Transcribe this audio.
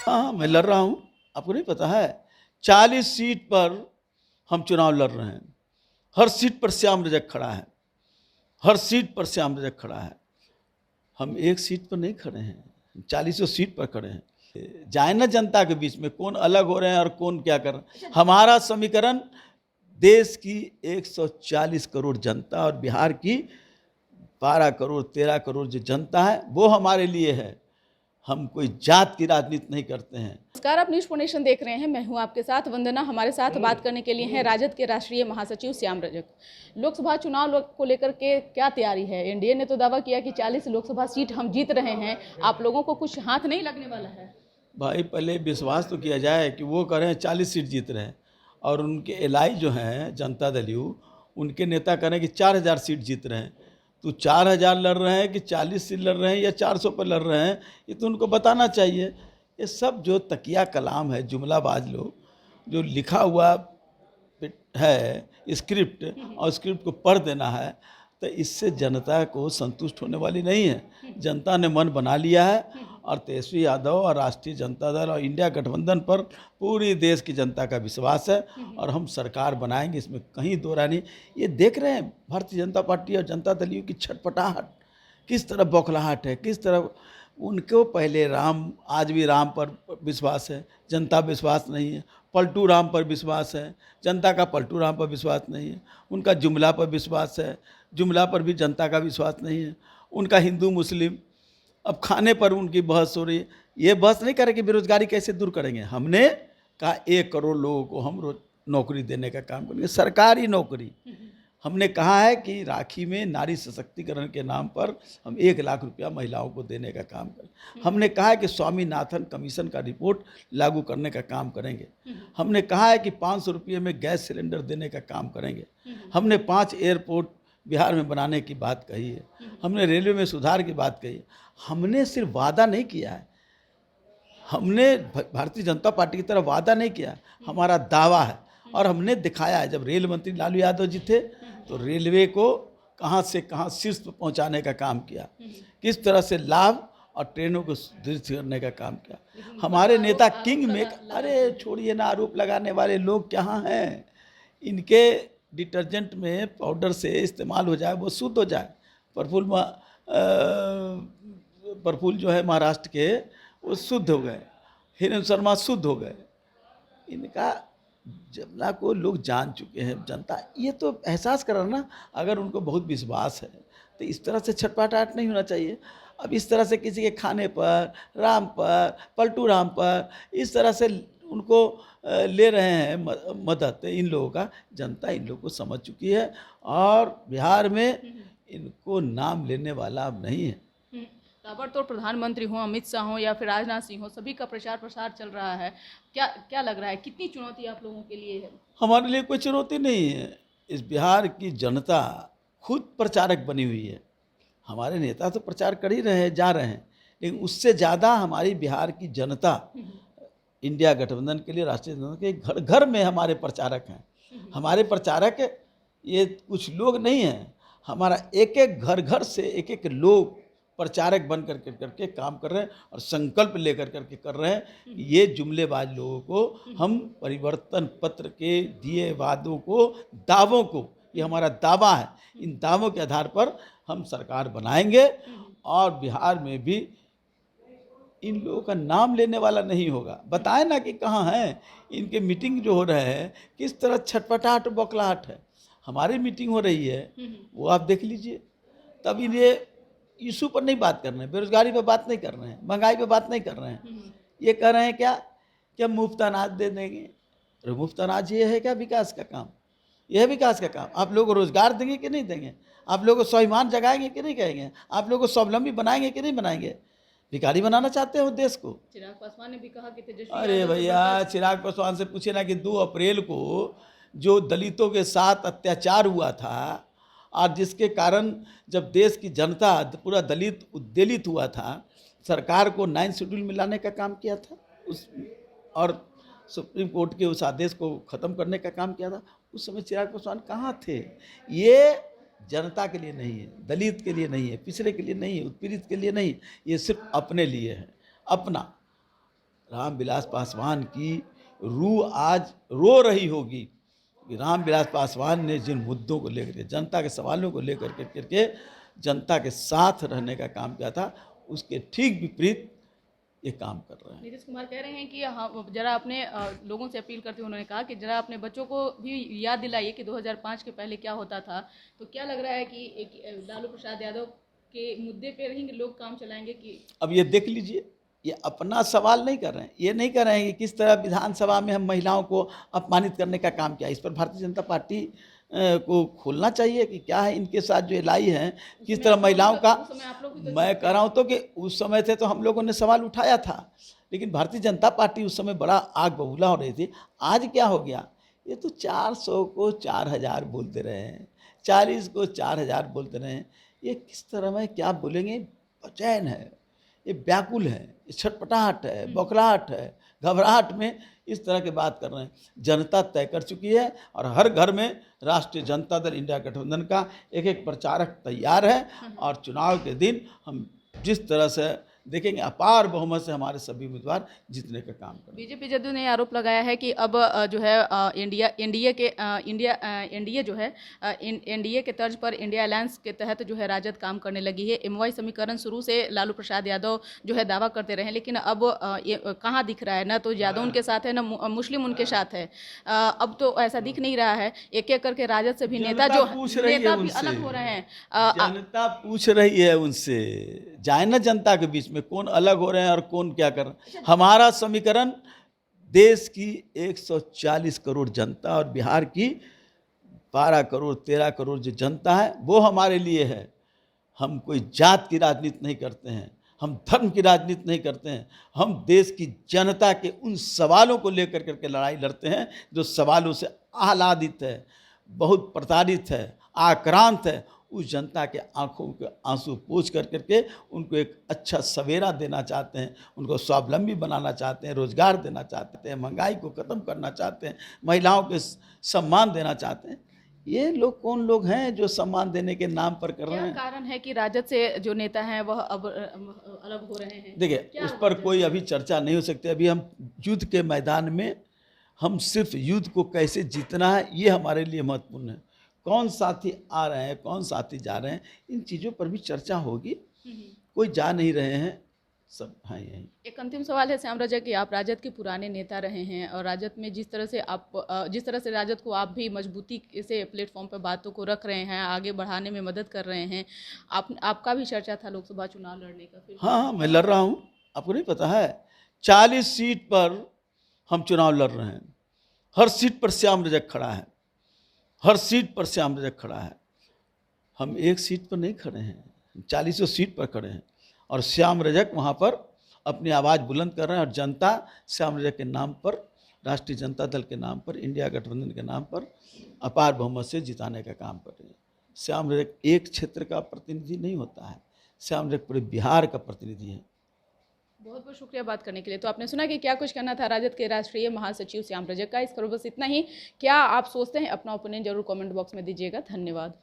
हाँ, मैं लड़ रहा हूँ। आपको नहीं पता है? 40 सीट पर हम चुनाव लड़ रहे हैं। हर सीट पर श्याम रजक खड़ा है। हर सीट पर श्याम रजक खड़ा है। हम एक सीट पर नहीं खड़े हैं, 40 सीट पर खड़े हैं। जाए ना जनता के बीच में कौन अलग हो रहे हैं और कौन क्या कर रहे हैं। हमारा समीकरण देश की 140 करोड़ जनता और बिहार की 12 करोड़ 13 करोड़ जो जनता है वो हमारे लिए है। हम कोई जात की राजनीति नहीं करते हैं। नमस्कार, आप न्यूज़ नेशन देख रहे हैं। मैं हूं आपके साथ वंदना। हमारे साथ बात करने के लिए हैं राजद के राष्ट्रीय महासचिव श्याम रजक। लोकसभा चुनाव को लेकर के क्या तैयारी है? एनडीए ने तो दावा किया कि 40 लोकसभा सीट हम जीत रहे हैं। आप लोगों को कुछ हाथ नहीं लगने वाला है? भाई पहले विश्वास तो किया जाए कि वो कह रहे हैं 40 सीट जीत रहे हैं और उनके एलाई जो हैं जनता दल यू उनके नेता कह रहे हैं कि 4000 सीट जीत रहे हैं। तो 4000 लड़ रहे हैं कि 40 सीट लड़ रहे हैं या 400 पर लड़ रहे हैं, ये तो उनको बताना चाहिए। ये सब जो तकिया कलाम है, जुमलाबाज लोग, जो लिखा हुआ है स्क्रिप्ट और स्क्रिप्ट को पढ़ देना है, तो इससे जनता को संतुष्ट होने वाली नहीं है। जनता ने मन बना लिया है और तेजस्वी यादव और राष्ट्रीय जनता दल और इंडिया गठबंधन पर पूरी देश की जनता का विश्वास है और हम सरकार बनाएंगे, इसमें कहीं दो राय नहीं। ये देख रहे हैं भारतीय जनता पार्टी और जनता दल की छटपटाहट, किस तरह बौखलाहट है, किस तरह उनको पहले राम, आज भी राम पर विश्वास है, जनता विश्वास नहीं है। पलटू राम पर विश्वास है, जनता का पलटू राम पर विश्वास नहीं है। उनका जुमला पर विश्वास है, जुमला पर भी जनता का विश्वास नहीं है। उनका हिंदू मुस्लिम, अब खाने पर उनकी बहस हो रही है। ये बहस नहीं करें कि बेरोजगारी कैसे दूर करेंगे। हमने कहा 1 करोड़ लोगों को हम रोज नौकरी देने का काम करेंगे, सरकारी नौकरी। हमने कहा है कि राखी में नारी सशक्तिकरण के नाम पर हम 1 लाख रुपया महिलाओं को देने का काम करें। हमने कहा है कि स्वामीनाथन कमीशन का रिपोर्ट लागू करने का काम करेंगे। हमने कहा है कि 500 रुपये में गैस सिलेंडर देने का काम करेंगे। हमने 5 एयरपोर्ट बिहार में बनाने की बात कही है। हमने रेलवे में सुधार की बात कही है। हमने सिर्फ वादा नहीं किया है, हमने भारतीय जनता पार्टी की तरफ वादा नहीं किया, हमारा दावा है और हमने दिखाया है। जब रेल मंत्री लालू यादव जी थे तो रेलवे को कहाँ से कहाँ शीर्ष पर पहुँचाने का काम किया, किस तरह से लाभ और ट्रेनों को सुदृढ़ करने का काम किया। हमारे नेता किंग मेकर, अरे छोड़िए ना, आरोप लगाने वाले लोग कहाँ हैं। इनके डिटर्जेंट में पाउडर से इस्तेमाल हो जाए, वो शुद्ध हो जाए। प्रफुल्ल जो है महाराष्ट्र के, वो शुद्ध हो गए। हिरेन शर्मा शुद्ध हो गए। इनका जमला को लोग जान चुके हैं, जनता ये तो एहसास करा ना। अगर उनको बहुत विश्वास है तो इस तरह से छटपटाहट नहीं होना चाहिए। अब इस तरह से किसी के खाने पर, राम पर, पलटू राम पर इस तरह से उनको ले रहे हैं मदद, इन लोगों का जनता इन लोगों को समझ चुकी है और बिहार में इनको नाम लेने वाला अब नहीं है। ताबड़तोड़ प्रधानमंत्री हो, अमित शाह हो या फिर राजनाथ सिंह हो, सभी का प्रचार प्रसार चल रहा है। क्या लग रहा है, कितनी चुनौती आप लोगों के लिए है? हमारे लिए कोई चुनौती नहीं है। इस बिहार की जनता खुद प्रचारक बनी हुई है। हमारे नेता तो प्रचार कर ही रहे हैं, जा रहे हैं, लेकिन उससे ज़्यादा हमारी बिहार की जनता इंडिया गठबंधन के लिए, राष्ट्रीय गठबंधन के घर घर में हमारे प्रचारक हैं। हमारे प्रचारक ये कुछ लोग नहीं हैं, हमारा एक एक घर घर से एक एक लोग प्रचारक बन करके काम कर रहे हैं और संकल्प लेकर करके कर रहे हैं। ये जुमलेबाज लोगों को हम परिवर्तन पत्र के दिए वादों को, दावों को, ये हमारा दावा है, इन दावों के आधार पर हम सरकार बनाएंगे और बिहार में भी इन लोगों का नाम लेने वाला नहीं होगा। बताएं ना कि कहाँ हैं इनके मीटिंग जो हो रहे हैं, किस तरह छटपटाहट बौखलाहट है। हमारी मीटिंग हो रही है, वो आप देख लीजिए। तब ये इशू पर नहीं बात कर रहे हैं, बेरोजगारी पर बात नहीं कर रहे हैं, महंगाई पर बात नहीं कर रहे हैं। ये कह रहे हैं क्या कि हम मुफ्त अनाज दे देंगे। अरे मुफ्त अनाज ये है क्या विकास का काम? यह है विकास का काम? आप लोगों को रोजगार देंगे कि नहीं देंगे? आप लोगों को स्वाभिमान जगाएंगे कि नहीं कहेंगे? आप लोगों को स्वावलंबी बनाएंगे कि नहीं बनाएंगे? भिखारी बनाना चाहते हो देश को? चिराग पासवान ने भी कहा कि तेजस्वी अरे यादव से भैया, चिराग पासवान से पूछे ना कि 2 अप्रैल को जो दलितों के साथ अत्याचार हुआ था और जिसके कारण जब देश की जनता, पूरा दलित उद्वेलित हुआ था, सरकार को 9 शेड्यूल में लाने का काम किया था उस, और सुप्रीम कोर्ट के उस आदेश को ख़त्म करने का काम किया था। उस समय चिराग पासवान कहाँ थे? ये जनता के लिए नहीं है, दलित के लिए नहीं है, पिछड़े के लिए नहीं है, उत्पीड़ित के लिए नहीं, ये सिर्फ अपने लिए है, अपना रामविलास पासवान की रूह आज रो रही होगी कि रामविलास पासवान ने जिन मुद्दों को लेकर के, जनता के सवालों को लेकर के करके जनता के साथ रहने का काम किया था, उसके ठीक विपरीत ये काम कर रहे हैं। नीतीश कुमार कह रहे हैं कि हाँ, जरा अपने लोगों से अपील करते हुए उन्होंने कहा कि जरा अपने बच्चों को भी याद दिलाइए कि 2005 के पहले क्या होता था। तो क्या लग रहा है कि एक लालू प्रसाद यादव के मुद्दे पे ही लोग काम चलाएंगे कि अब ये देख लीजिए, ये अपना सवाल नहीं कर रहे हैं, ये नहीं कर रहे हैं कि किस तरह विधानसभा में हम महिलाओं को अपमानित करने का काम किया। इस पर भारतीय जनता पार्टी को खोलना चाहिए कि क्या है इनके साथ जो लाई है, किस तरह महिलाओं का। उस समय आप लोग भी तो मैं कह रहा हूँ तो कि उस समय थे तो हम लोगों ने सवाल उठाया था, लेकिन भारतीय जनता पार्टी उस समय बड़ा आग बबूला हो रही थी। आज क्या हो गया, ये तो 400 को 4000 बोलते रहे हैं, 40 को 4000 बोलते रहे हैं। ये किस तरह में क्या बोलेंगे, बेचैन है, ये व्याकुल है, ये छटपटाहट है, बौखलाहट है, घबराहट में इस तरह की बात कर रहे हैं। जनता तय कर चुकी है और हर घर में राष्ट्रीय जनता दल इंडिया गठबंधन का एक एक प्रचारक तैयार है और चुनाव के दिन हम जिस तरह से देखेंगे अपार बहुमत से हमारे सभी उम्मीदवार जीतने का काम करेंगे। बीजेपी जदयू ने आरोप लगाया है कि अब जो है एनडीए जो है एनडीए के तर्ज पर इंडिया अलायंस के तहत जो है राजद काम करने लगी है। एमवाई समीकरण शुरू से लालू प्रसाद यादव जो है दावा करते रहे, लेकिन अब कहाँ दिख रहा है, ना तो यादव उनके साथ है, ना मुस्लिम उनके साथ है। अब तो ऐसा दिख नहीं रहा है। एक एक करके राजद से भी नेता जो नेता भी अलग हो रहे हैं। जनता पूछ रही है उनसे, जाए ना जनता के बीच में कौन अलग हो रहे हैं और कौन क्या कर रहे हैं। हमारा समीकरण देश की 140 करोड़ जनता और बिहार की 12 करोड़ 13 करोड़ जो जनता है वो हमारे लिए है। हम कोई जात की राजनीति नहीं करते हैं, हम धर्म की राजनीति नहीं करते हैं, हम देश की जनता के उन सवालों को लेकर करके लड़ाई लड़ते हैं जो सवालों से आह्लादित है, बहुत प्रताड़ित है, आक्रांत है। उस जनता के आंखों के आंसू पोंछ कर करके उनको एक अच्छा सवेरा देना चाहते हैं, उनको स्वावलंबी बनाना चाहते हैं, रोजगार देना चाहते हैं, महंगाई को ख़त्म करना चाहते हैं, महिलाओं के सम्मान देना चाहते हैं। ये लोग कौन लोग हैं जो सम्मान देने के नाम पर कर रहे हैं? क्या कारण है कि राजद से जो नेता हैं वह अब अलग हो रहे हैं? देखिए, उस पर कोई अभी चर्चा नहीं हो सकती। अभी हम युद्ध के मैदान में, हम सिर्फ युद्ध को कैसे जीतना है ये हमारे लिए महत्वपूर्ण है। कौन साथी आ रहे हैं, कौन साथी जा रहे हैं, इन चीज़ों पर भी चर्चा होगी। कोई जा नहीं रहे हैं, सब हैं यहीं। एक अंतिम सवाल है श्याम रजक कि आप राजद के पुराने नेता रहे हैं और राजद में जिस तरह से राजद को आप भी मजबूती से प्लेटफॉर्म पर बातों को रख रहे हैं, आगे बढ़ाने में मदद कर रहे हैं। आपका भी चर्चा था लोकसभा चुनाव लड़ने का। फिर हाँ, मैं लड़ रहा हूँ, आपको नहीं पता है? 40 सीट पर हम चुनाव लड़ रहे हैं। हर सीट पर श्याम रजक खड़ा है, हर सीट पर श्याम रजक खड़ा है। हम एक सीट पर नहीं खड़े हैं, 40 सीट पर खड़े हैं और श्याम रजक वहाँ पर अपनी आवाज़ बुलंद कर रहे हैं और जनता श्याम रजक के नाम पर, राष्ट्रीय जनता दल के नाम पर, इंडिया गठबंधन के नाम पर अपार बहुमत से जिताने का काम कर रही है। श्याम रजक एक क्षेत्र का प्रतिनिधि नहीं होता है, श्याम रजक पूरे बिहार का प्रतिनिधि है। बहुत बहुत शुक्रिया बात करने के लिए। तो आपने सुना कि क्या कुछ कहना था राजद के राष्ट्रीय महासचिव श्याम रजक का। इस खबर बस इतना ही। क्या आप सोचते हैं, अपना ओपिनियन जरूर कमेंट बॉक्स में दीजिएगा। धन्यवाद।